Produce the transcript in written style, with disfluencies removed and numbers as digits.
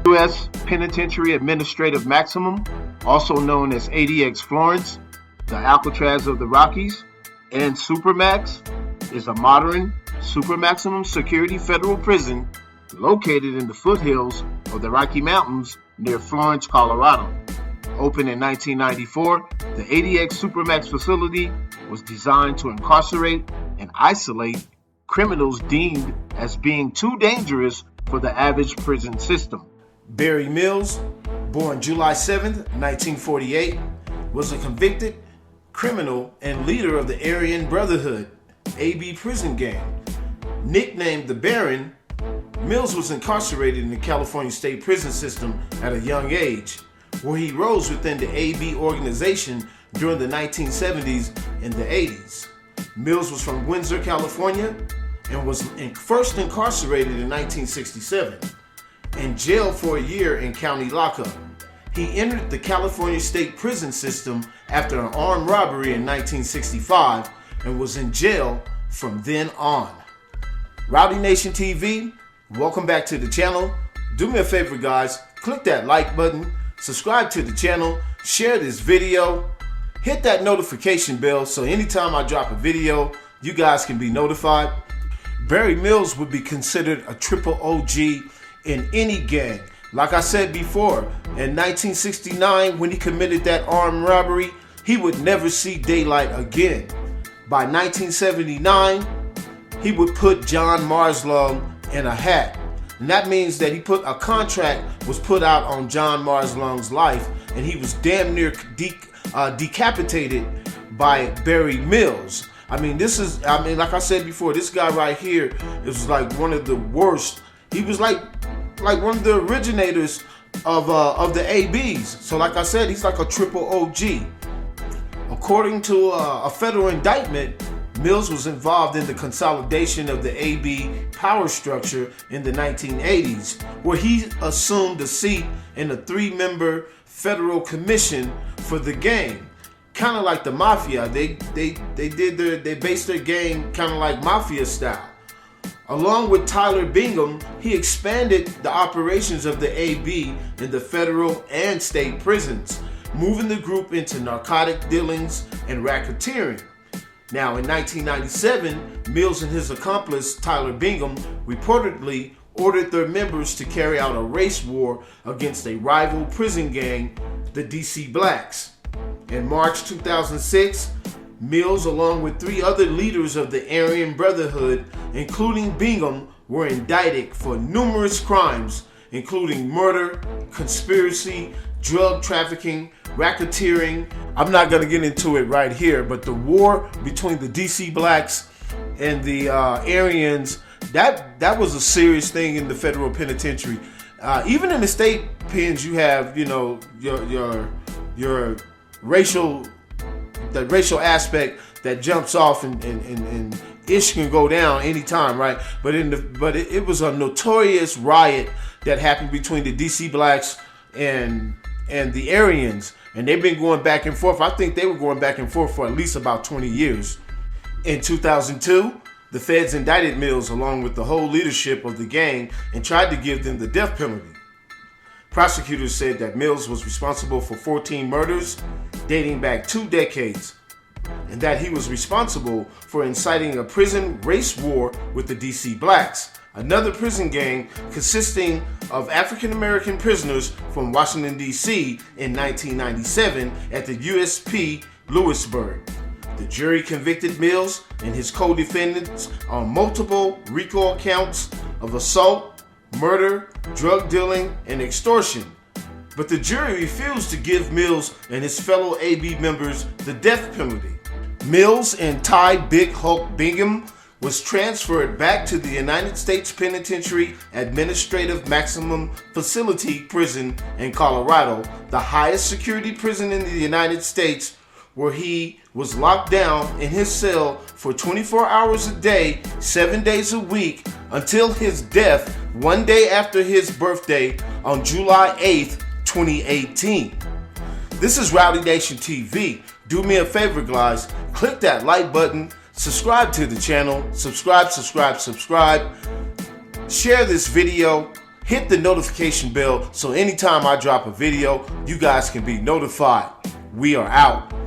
U.S. Penitentiary Administrative Maximum, also known as ADX Florence, the Alcatraz of the Rockies, and Supermax, is a modern super-maximum security federal prison located in the foothills of the Rocky Mountains near Florence, Colorado. Opened in 1994, the ADX Supermax facility was designed to incarcerate and isolate criminals deemed as being too dangerous for the average prison system. Barry Mills, born July 7, 1948, was a convicted criminal and leader of the Aryan Brotherhood, AB prison gang. Nicknamed the Baron, Mills was incarcerated in the California state prison system at a young age, where he rose within the AB organization during the 1970s and the 80s. Mills was from Windsor, California, and was first incarcerated in 1967 and jailed for a year in county lockup. He entered the California state prison system after an armed robbery in 1965 and was in jail from then on. Rowdy Nation TV, welcome back to the channel. Do me a favor, guys, click that like button, subscribe to the channel, share this video, hit that notification bell so anytime I drop a video, you guys can be notified. Barry Mills would be considered a triple OG in any gang. Like I said before, in 1969, when he committed that armed robbery, he would never see daylight again. By 1979, he would put John Marslow in a hat. And that means that a contract was put out on John Marslow's life, and he was damn near decapitated by Barry Mills. Like I said before, this guy right here is like one of the worst. He was like one of the originators of the ABs. So like I said, he's like a triple OG. According to a federal indictment, Mills was involved in the consolidation of the AB power structure in the 1980s, where he assumed a seat in a 3-member federal commission for the gang. Kind of like the mafia. They based their gang kind of like mafia style. Along with Tyler Bingham, he expanded the operations of the AB in the federal and state prisons, moving the group into narcotic dealings and racketeering. Now, in 1997, Mills and his accomplice, Tyler Bingham, reportedly ordered their members to carry out a race war against a rival prison gang, the DC Blacks. In March 2006, Mills, along with 3 other leaders of the Aryan Brotherhood, including Bingham, were indicted for numerous crimes, including murder, conspiracy, drug trafficking, racketeering. I'm not going to get into it right here, but the war between the DC Blacks and the Aryans, that was a serious thing in the federal penitentiary. Even in the state pens, you have, your racial aspect that jumps off and ish can go down anytime, right? But it was a notorious riot that happened between the DC Blacks and the Aryans, and they've been going back and forth. I think they were going back and forth for at least about 20 years. In 2002, the feds indicted Mills along with the whole leadership of the gang and tried to give them the death penalty. Prosecutors said that Mills was responsible for 14 murders dating back 2 decades, and that he was responsible for inciting a prison race war with the DC Blacks, another prison gang consisting of African American prisoners from Washington, D.C. in 1997 at the USP Lewisburg. The jury convicted Mills and his co-defendants on multiple RICO counts of assault, murder, drug dealing, and extortion. But the jury refused to give Mills and his fellow AB members the death penalty. Mills and Ty Big Hulk Bingham was transferred back to the United States Penitentiary Administrative Maximum Facility Prison in Colorado, the highest security prison in the United States, where he was locked down in his cell for 24 hours a day, 7 days a week, until his death 1 day after his birthday on July 8th, 2018. This is Rowdy Nation TV. Do me a favor, guys. Click that like button. Subscribe to the channel. Subscribe. Share this video. Hit the notification bell so anytime I drop a video, you guys can be notified. We are out.